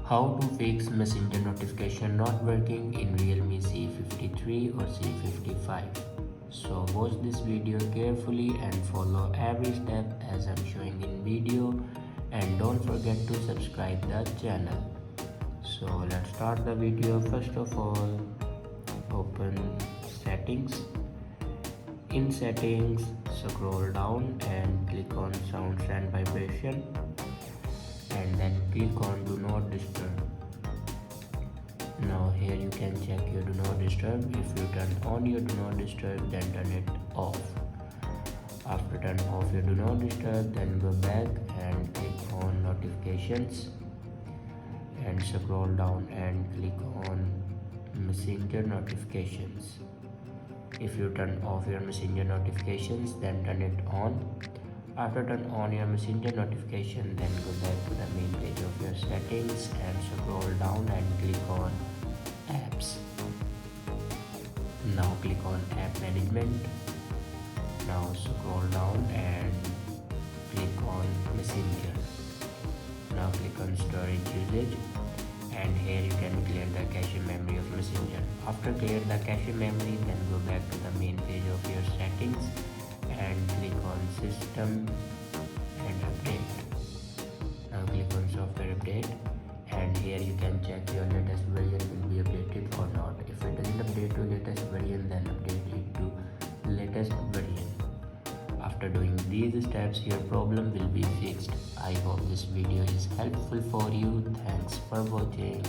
How to fix messenger notification not working in Realme C53 or C55. So watch this video carefully and follow every step as I'm showing in video, and don't forget to subscribe the channel. So let's start the video. First of all, open settings. In settings, scroll down and click on sounds and vibration, and then click on do not disturb. Now here you can check your do not disturb. If you turn on your do not disturb, then turn it off. After turn off your do not disturb, then go back and click on notifications and scroll down and click on messenger notifications. If you turn off your messenger notifications, then turn it on. After turn on your messenger notification, then go back to the main page of your settings and scroll down and click on apps. Now click on app management. Now scroll down and click on messenger. Now click on storage usage, and here you can clear the cache memory of messenger. After clear the cache memory, then go back to the main page of your settings and click on system and update. Now click on software update, and here you can check your latest version will be updated or not. If it doesn't update to latest version, then update it to latest version. After doing these steps, your problem will be fixed. I hope this video is helpful for you. Thanks for watching.